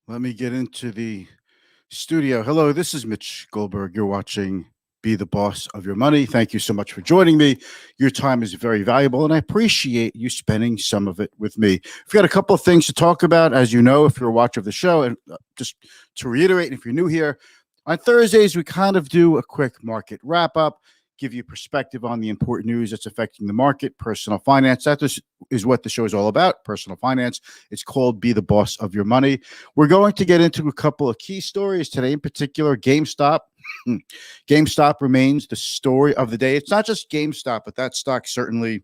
Let me get into the studio. Hello, this is Mitch Goldberg. You're watching Be the Boss of Your Money. Thank you so much for joining me. Your time is very valuable, and I appreciate you spending some of it with me. We've got a couple of things to talk about, as you know, if you're a watcher of the show. And just to reiterate, if you're new here, on Thursdays, we kind of do a quick market wrap up, give you perspective on the important news that's affecting the market, personal finance. That is what the show is all about, personal finance. It's called Be the Boss of Your Money. We're going to get into a couple of key stories today, in particular, GameStop. GameStop remains the story of the day. It's not just GameStop, but that stock certainly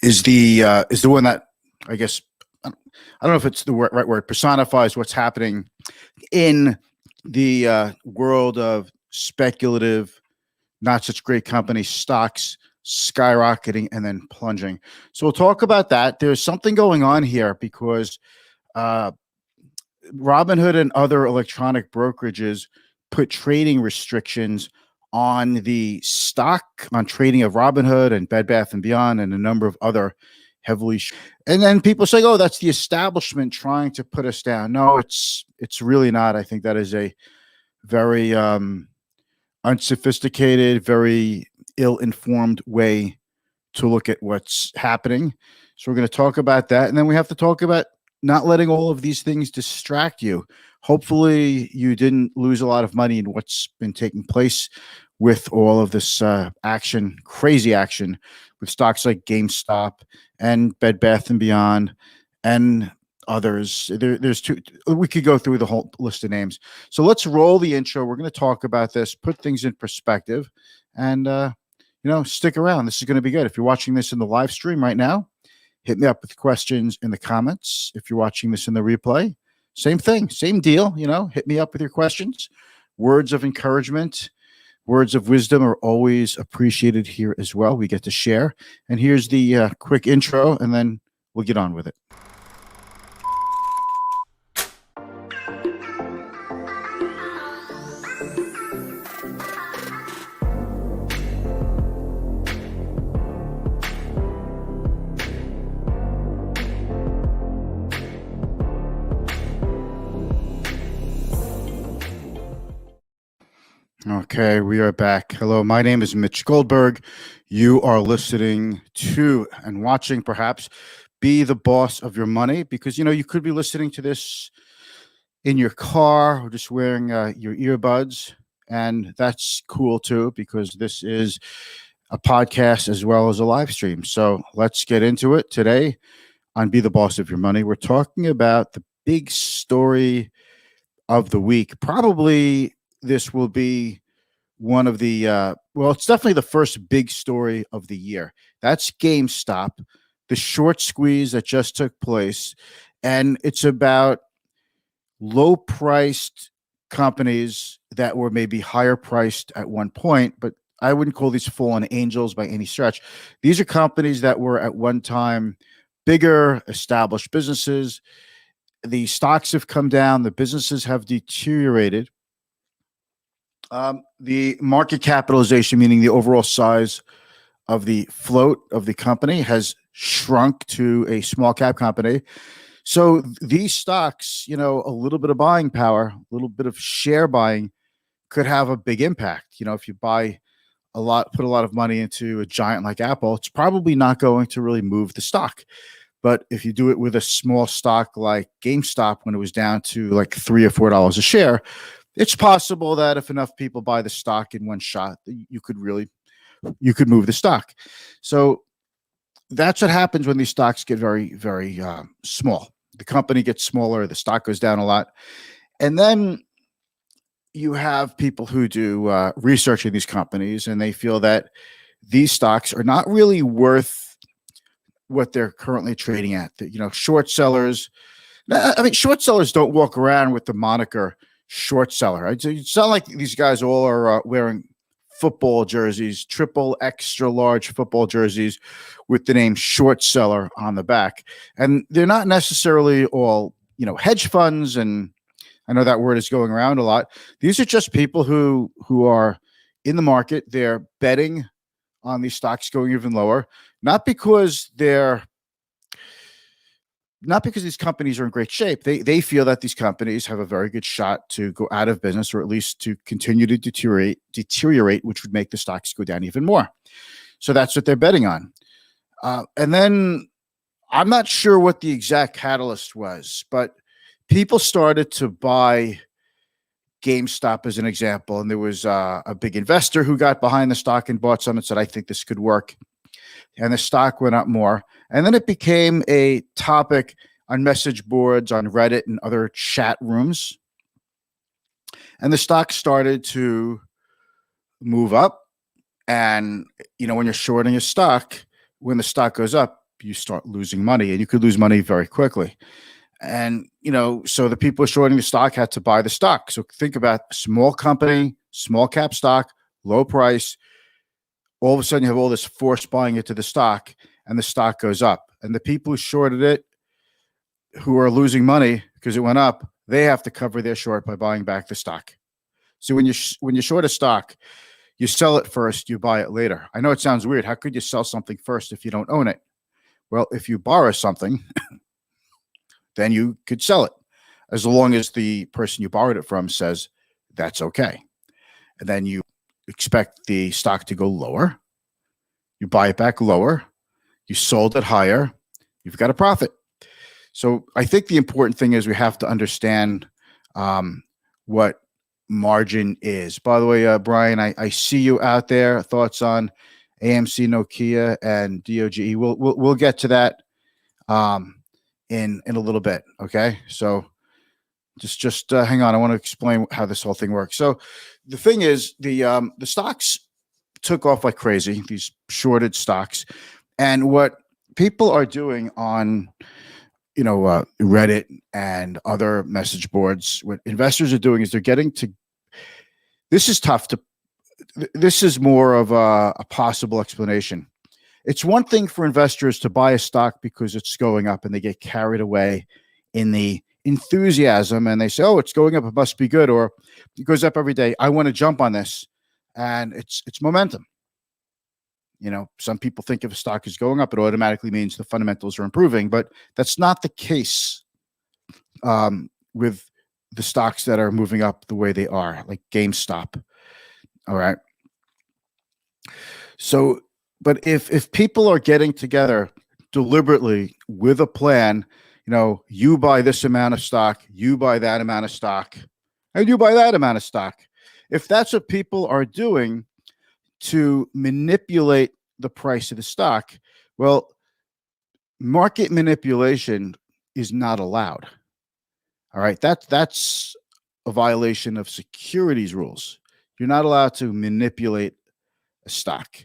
is the one that, I guess, I don't know if it's the right word, personifies what's happening in the world of speculative, not such great company stocks skyrocketing and then plunging. So we'll talk about that. There's something going on here because Robinhood and other electronic brokerages put trading restrictions on the stock, on trading of Robinhood and Bed Bath and Beyond and a number of other heavily. And then people say, "Oh, that's the establishment trying to put us down." No, it's really not. I think that is a very unsophisticated, very ill-informed way to look at what's happening. So we're going to talk about that, and then we have to talk about not letting all of these things distract you. Hopefully, you didn't lose a lot of money in what's been taking place with all of this action, crazy action with stocks like GameStop and Bed Bath and Beyond and others. There's two. We could go through the whole list of names. So let's roll the intro. We're going to talk about this, put things in perspective, and stick around. This is going to be good. If you're watching this in the live stream right now, hit me up with questions in the comments. If you're watching this in the replay, same thing, same deal. Hit me up with your questions. Words of encouragement, words of wisdom are always appreciated here as well. We get to share. And here's the quick intro, and then we'll get on with it. Okay, we are back. Hello, my name is Mitch Goldberg. You are listening to and watching, perhaps, Be the Boss of Your Money, because, you could be listening to this in your car or just wearing your earbuds, and that's cool too, because this is a podcast as well as a live stream. So let's get into it. Today on Be the Boss of Your Money, we're talking about the big story of the week. Probably this will be one of the it's definitely the first big story of the year. That's GameStop, the short squeeze that just took place, and it's about low priced companies that were maybe higher priced at one point, but I wouldn't call these fallen angels by any stretch. These are companies that were at one time bigger, established businesses. The stocks have come down, the businesses have deteriorated. The market capitalization, meaning the overall size of the float of the company, has shrunk to a small cap company. So these stocks, a little bit of buying power, a little bit of share buying could have a big impact. If you buy a lot, put a lot of money into a giant like Apple, it's probably not going to really move the stock. But if you do it with a small stock like GameStop, when it was down to like $3 or $4 a share, it's possible that if enough people buy the stock in one shot, you could move the stock. So that's what happens when these stocks get very, very small. The company gets smaller, the stock goes down a lot. And then you have people who do research in these companies, and they feel that these stocks are not really worth what they're currently trading at. Short sellers, short sellers don't walk around with the moniker short seller, right? So it's not like these guys all are wearing football jerseys, triple extra large football jerseys with the name short seller on the back. And they're not necessarily all, hedge funds. And I know that word is going around a lot. These are just people who are in the market. They're betting on these stocks going even lower, not because they're not because these companies are in great shape. They feel that these companies have a very good shot to go out of business, or at least to continue to deteriorate, which would make the stocks go down even more. So that's what they're betting on. And then I'm not sure what the exact catalyst was, but people started to buy GameStop as an example. And there was a big investor who got behind the stock and bought some and said, I think this could work. And the stock went up more. And then it became a topic on message boards, on Reddit, and other chat rooms. And the stock started to move up. And, when you're shorting a stock, when the stock goes up, you start losing money, and you could lose money very quickly. And, so the people shorting the stock had to buy the stock. So think about small company, small cap stock, low price. All of a sudden you have all this force buying into the stock, and the stock goes up. And the people who shorted it, who are losing money because it went up, they have to cover their short by buying back the stock. So when you short a stock, you sell it first, you buy it later. I know it sounds weird. How could you sell something first if you don't own it? Well, if you borrow something, then you could sell it, as long as the person you borrowed it from says that's okay. And then you expect the stock to go lower. You buy it back lower. You sold it higher. You've got a profit. So I think the important thing is we have to understand what margin is. By the way, Brian, I see you out there. Thoughts on AMC, Nokia, and DOGE? We'll get to that in a little bit. Okay, so just hang on. I want to explain how this whole thing works. So the thing is, the stocks took off like crazy. These shorted stocks, and what people are doing on Reddit and other message boards, what investors are doing is they're getting to. This is tough to. This is more of a possible explanation. It's one thing for investors to buy a stock because it's going up, and they get carried away in the enthusiasm, and they say, "Oh, it's going up; it must be good," or "It goes up every day. I want to jump on this," and it's momentum. Some people think if a stock is going up, it automatically means the fundamentals are improving, but that's not the case with the stocks that are moving up the way they are, like GameStop. All right. So, but if people are getting together deliberately with a plan, you buy this amount of stock, you buy that amount of stock, and you buy that amount of stock. If that's what people are doing to manipulate the price of the stock, well, market manipulation is not allowed. All right. That's a violation of securities rules. You're not allowed to manipulate a stock.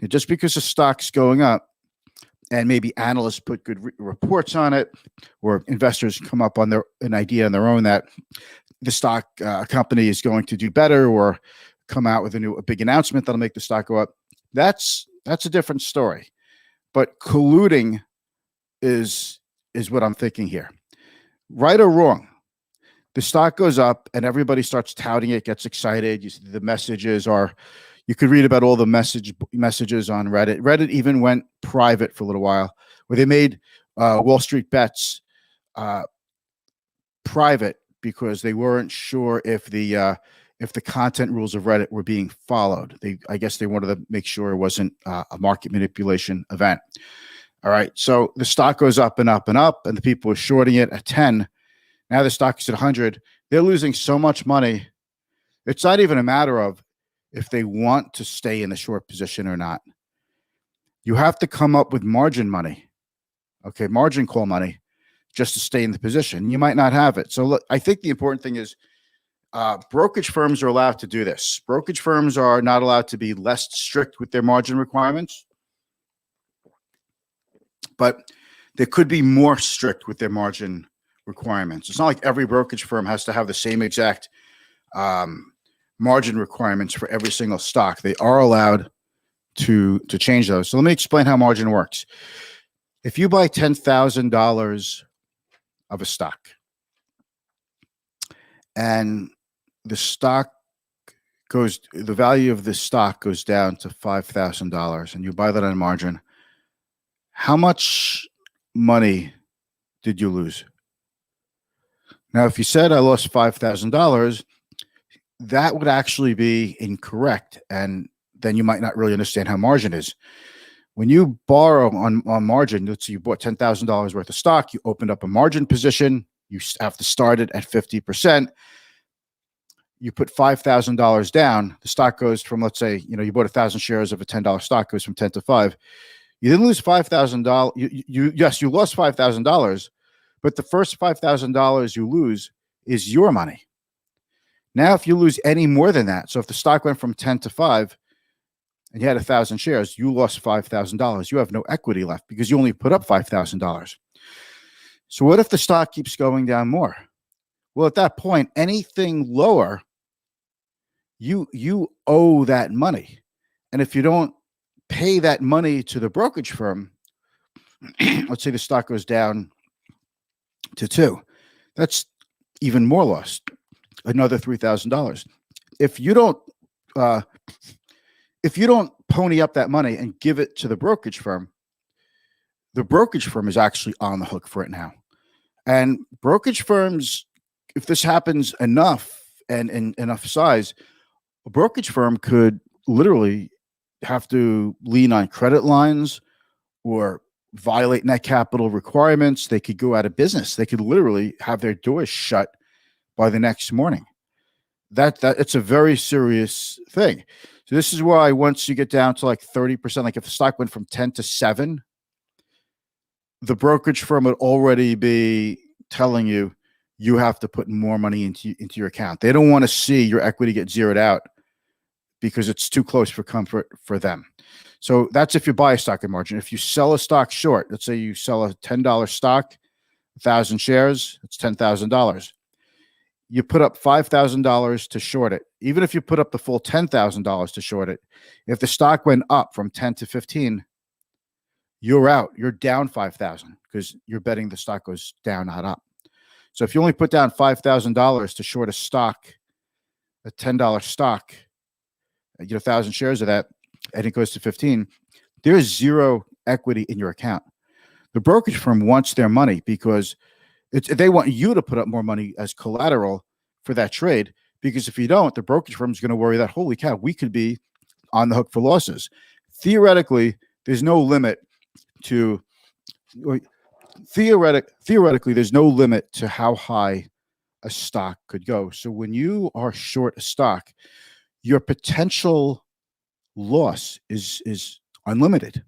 Now, just because a stock's going up, and maybe analysts put good reports on it, or investors come up on an idea on their own that the stock company is going to do better, or come out with a big announcement that'll make the stock go up, that's a different story. But colluding is what I'm thinking here. Right or wrong, the stock goes up and everybody starts touting it, gets excited. The messages are, you could read about all the messages on Reddit. Reddit even went private for a little while, where they made wallstreetbets private because they weren't sure if the content rules of Reddit were being followed. I guess they wanted to make sure it wasn't a market manipulation event. All right. So the stock goes up and up and up, and the people are shorting it at 10. Now the stock is at 100. They're losing so much money. It's not even a matter of if they want to stay in the short position or not. You have to come up with margin money. Okay. Margin call money just to stay in the position. You might not have it. So look, I think the important thing is brokerage firms are allowed to do this. Brokerage firms are not allowed to be less strict with their margin requirements, but they could be more strict with their margin requirements. It's not like every brokerage firm has to have the same exact margin requirements for every single stock. They are allowed to change those. So let me explain how margin works. If you buy $10,000 of a stock, and the value of the stock goes down to $5,000, and you buy that on margin, how much money did you lose? Now, if you said I lost $5,000, that would actually be incorrect. And then you might not really understand how margin is. When you borrow on margin, let's say you bought $10,000 worth of stock, you opened up a margin position, you have to start it at 50%. You put $5,000 down, the stock goes from, let's say, you bought 1,000 shares of a $10 stock, goes from 10 to 5. You didn't lose $5,000. Yes, you lost $5,000, but the first $5,000 you lose is your money. Now, if you lose any more than that, so if the stock went from 10 to 5 and you had 1,000 shares, you lost $5,000. You have no equity left because you only put up $5,000. So what if the stock keeps going down more? Well, at that point, anything lower, you owe that money. And if you don't pay that money to the brokerage firm, let's say the stock goes down to 2, that's even more loss, another $3,000. If you don't pony up that money and give it to the brokerage firm is actually on the hook for it now. And brokerage firms, if this happens enough and in enough size, a brokerage firm could literally have to lean on credit lines or violate net capital requirements. They could go out of business. They could literally have their doors shut by the next morning. That it's a very serious thing. So this is why once you get down to like 30%, like if the stock went from 10 to 7, the brokerage firm would already be telling you have to put more money into your account. They don't want to see your equity get zeroed out because it's too close for comfort for them. So that's if you buy a stock at margin. If you sell a stock short, let's say you sell a $10 stock, 1,000 shares, it's $10,000. You put up $5,000 to short it. Even if you put up the full $10,000 to short it, if the stock went up from 10 to 15, you're out. You're down 5,000 because you're betting the stock goes down, not up. So if you only put down $5,000 to short a stock, a $10 stock, 1,000 shares of that, and it goes to 15, there's zero equity in your account. The brokerage firm wants their money because they want you to put up more money as collateral for that trade, because if you don't, the brokerage firm is going to worry that, holy cow, we could be on the hook for losses. Theoretically, there's no limit to theoretically there's no limit to how high a stock could go. So when you are short a stock, your potential loss is unlimited.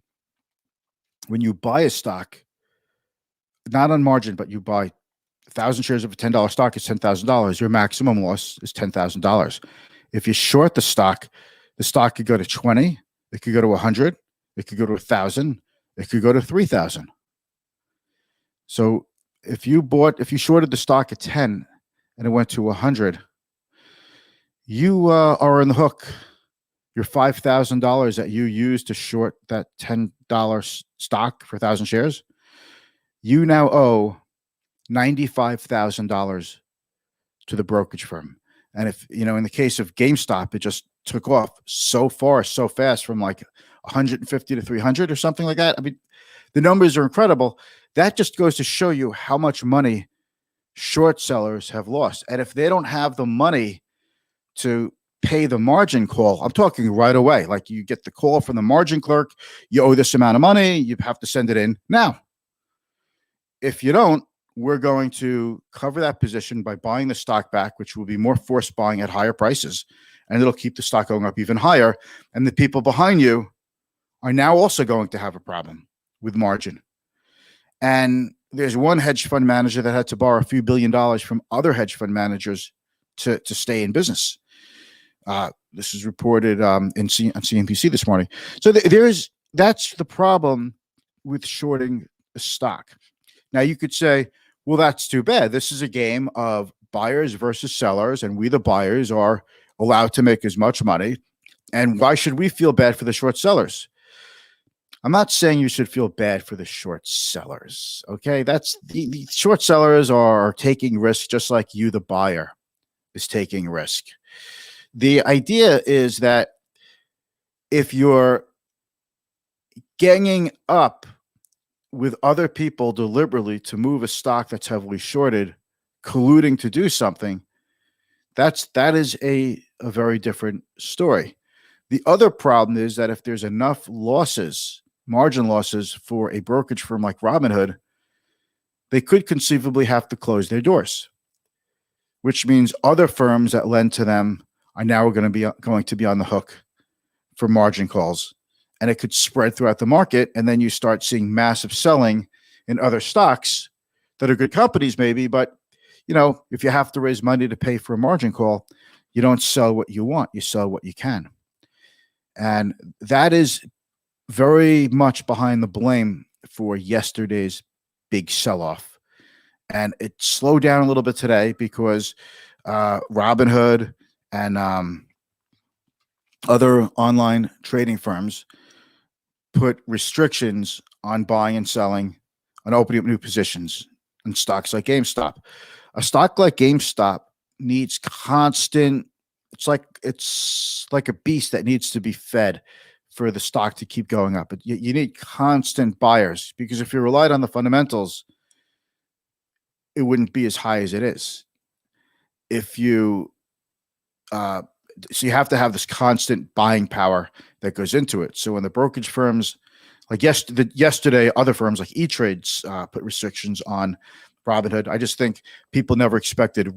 When you buy a stock, not on margin, but you buy 1,000 shares of a $10 stock, it's $10,000. Your maximum loss is $10,000. If you short the stock could go to 20, it could go to 100, it could go to 1,000, it could go to 3,000. So if you shorted the stock at 10 and it went to 100, you are on the hook. Your $5,000 that you used to short that $10 stock for 1,000 shares, you now owe $95,000 to the brokerage firm. And if, in the case of GameStop, it just took off so fast from like 150 to 300 or something like that. I mean, the numbers are incredible. That just goes to show you how much money short sellers have lost. And if they don't have the money to pay the margin call, I'm talking right away. Like you get the call from the margin clerk, you owe this amount of money, you have to send it in now. If you don't, we're going to cover that position by buying the stock back, which will be more forced buying at higher prices, and it'll keep the stock going up even higher. And the people behind you are now also going to have a problem with margin. And there's one hedge fund manager that had to borrow a few $1 billion from other hedge fund managers to stay in business. This is reported on CNBC this morning. So that's the problem with shorting a stock. Now you could say, well, that's too bad. This is a game of buyers versus sellers, and we, the buyers, are allowed to make as much money. And why should we feel bad for the short sellers? I'm not saying you should feel bad for the short sellers. Okay, that's the short sellers are taking risk just like you, the buyer, is taking risk. The idea is that if you're ganging up with other people deliberately to move a stock that's heavily shorted, colluding to do something, that is a very different story. The other problem is that if there's enough losses, margin losses for a brokerage firm like Robinhood, they could conceivably have to close their doors, which means other firms that lend to them are now going to be on the hook for margin calls, and it could spread throughout the market. And then you start seeing massive selling in other stocks that are good companies, maybe, but if you have to raise money to pay for a margin call, you don't sell what you want, you sell what you can. And that is very much behind the blame for yesterday's big sell-off. And it slowed down a little bit today because Robinhood and other online trading firms put restrictions on buying and selling, on opening up new positions in stocks like GameStop. A stock like GameStop needs constant, it's like a beast that needs to be fed for the stock to keep going up. But you need constant buyers, because if you relied on the fundamentals, it wouldn't be as high as it is. If you so you have to have this constant buying power that goes into it. So when the brokerage firms, like yesterday, other firms like E-Trades put restrictions on Robinhood. I just think people never expected.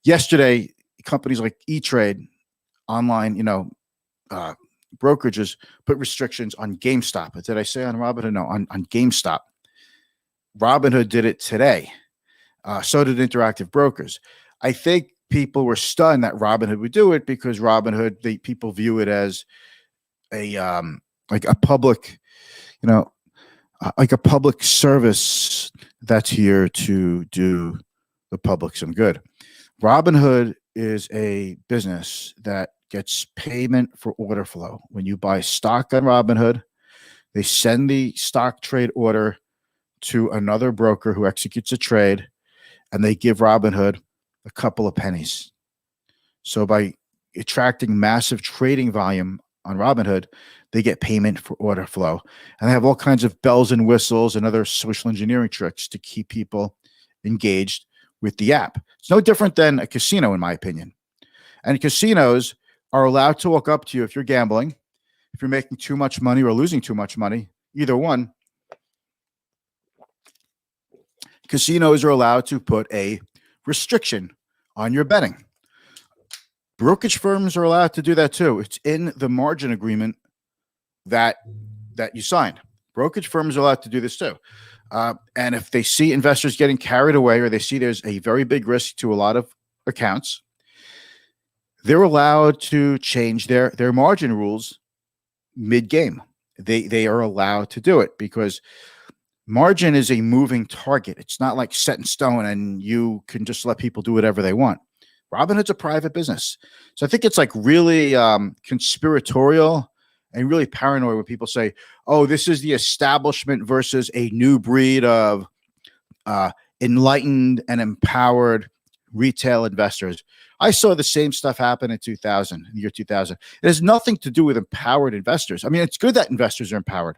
Yesterday, companies like E-Trade, online, brokerages put restrictions on GameStop. Did I say on Robinhood? No, on GameStop. Robinhood did it today. So did Interactive Brokers. I think people were stunned that Robinhood would do it because Robinhood, people view it as like a public, like a public service that's here to do the public some good. Robinhood is a business that gets payment for order flow. When you buy stock on Robinhood, they send the stock trade order to another broker who executes a trade, and they give Robinhood a couple of pennies. So by attracting massive trading volume on Robinhood, they get payment for order flow. And they have all kinds of bells and whistles and other social engineering tricks to keep people engaged with the app. It's no different than a casino, in my opinion. And casinos are allowed to walk up to you if you're gambling, if you're making too much money or losing too much money, either one. Casinos are allowed to put a restriction on your betting. Brokerage firms are allowed to do that too. It's in the margin agreement that you signed. Brokerage firms are allowed to do this too. And if they see investors getting carried away, or they see there's a very big risk to a lot of accounts, they're allowed to change their margin rules mid-game. They are allowed to do it because margin is a moving target. It's not like set in stone and you can just let people do whatever they want. Robinhood's a private business. So I think it's like really conspiratorial and really paranoid when people say, oh, this is the establishment versus a new breed of enlightened and empowered retail investors. I saw the same stuff happen in the year 2000. It has nothing to do with empowered investors. I mean, it's good that investors are empowered.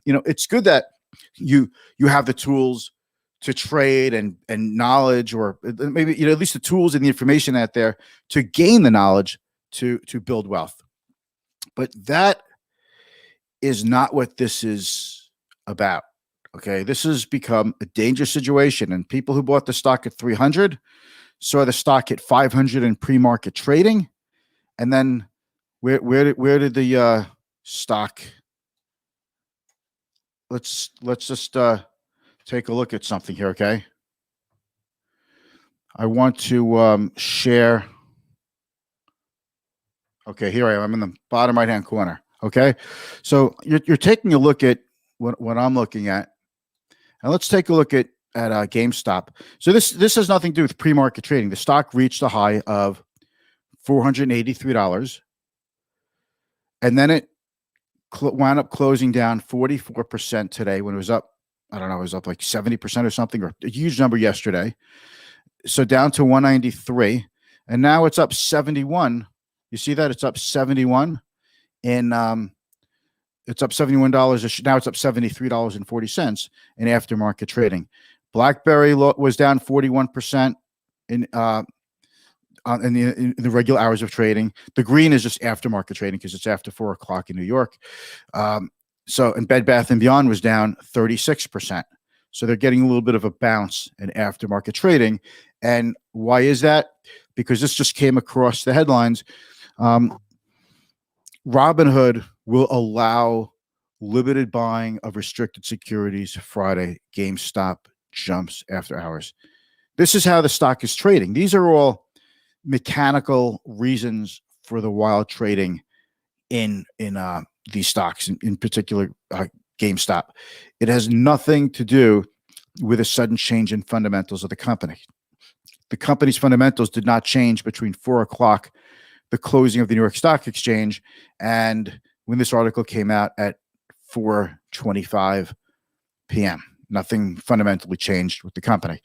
It's good that you have the tools to trade and knowledge, or maybe at least the tools and the information out there to gain the knowledge to build wealth. But that is not what this is about. Okay, this has become a dangerous situation, and people who bought the stock at 300 saw the stock at 500 in pre-market trading, and then where did the stock? Let's just take a look at something here, okay? I want to share. Okay, here I am. I'm in the bottom right-hand corner, okay? So you're taking a look at what I'm looking at. And let's take a look at GameStop. So this has nothing to do with pre-market trading. The stock reached a high of $483, and then it wound up closing down 44% today when it was up. I don't know, it was up like 70% or something, or a huge number yesterday. So down to 193, and now it's up 71. You see that? It's up 71 in It's up $71. Now it's up $73.40 in aftermarket trading. BlackBerry was down 41% in the regular hours of trading. The green is just aftermarket trading because it's after 4 o'clock in New York. And Bed Bath & Beyond was down 36%. So they're getting a little bit of a bounce in aftermarket trading. And why is that? Because this just came across the headlines. Robinhood will allow limited buying of restricted securities Friday. GameStop jumps after hours. This is how the stock is trading. These are all mechanical reasons for the wild trading in these stocks, in particular GameStop. It has nothing to do with a sudden change in fundamentals of the company. The company's fundamentals did not change between 4 o'clock, the closing of the New York Stock Exchange, and when this article came out at 4:25 p.m. Nothing fundamentally changed with the company.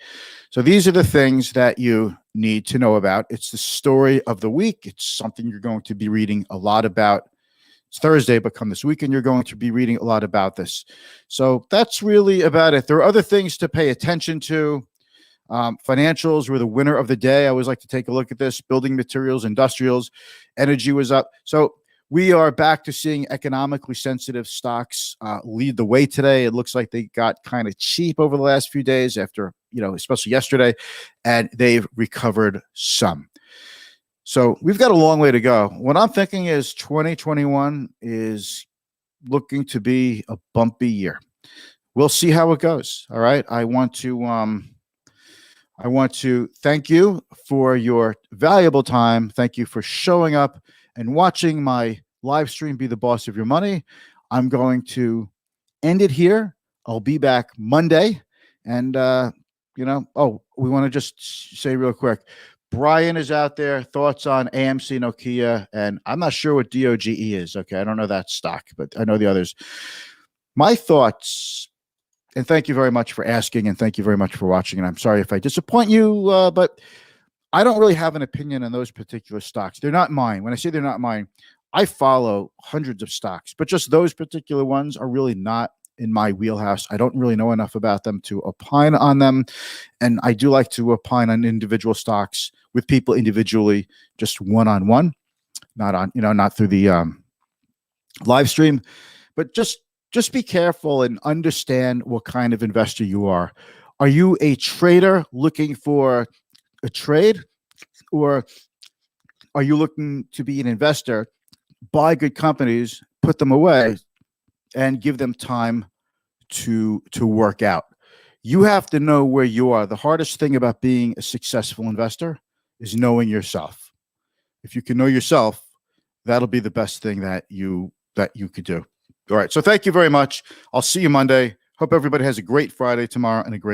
So these are the things that you need to know about. It's the story of the week. It's something you're going to be reading a lot about. It's Thursday, but come this weekend, you're going to be reading a lot about this. So that's really about it. There are other things to pay attention to. Financials were the winner of the day. I always like to take a look at this. Building materials, industrials, energy was up. So we are back to seeing economically sensitive stocks lead the way today. It looks like they got kind of cheap over the last few days after, especially yesterday, and they've recovered some. So we've got a long way to go. What I'm thinking is 2021 is looking to be a bumpy year. We'll see how it goes. All right. I want to thank you for your valuable time. Thank you for showing up and watching my live stream, Be the Boss of Your Money. I'm going to end it here. I'll be back Monday. And, we want to just say real quick, Brian is out there. Thoughts on AMC, Nokia, and I'm not sure what DOGE is. Okay, I don't know that stock, but I know the others. My thoughts, and thank you very much for asking, and thank you very much for watching. And I'm sorry if I disappoint you, but I don't really have an opinion on those particular stocks. They're not mine. When I say they're not mine, I follow hundreds of stocks, but just those particular ones are really not in my wheelhouse. I don't really know enough about them to opine on them. And I do like to opine on individual stocks with people individually, just one-on-one, not through the live stream, but just be careful and understand what kind of investor you are. Are you a trader looking for a trade, or are you looking to be an investor, buy good companies, put them away, and give them time to work out? You have to know where you are. The hardest thing about being a successful investor is knowing yourself. If you can know yourself, that'll be the best thing that you could do. All right. So thank you very much. I'll see you Monday. Hope everybody has a great Friday tomorrow and a great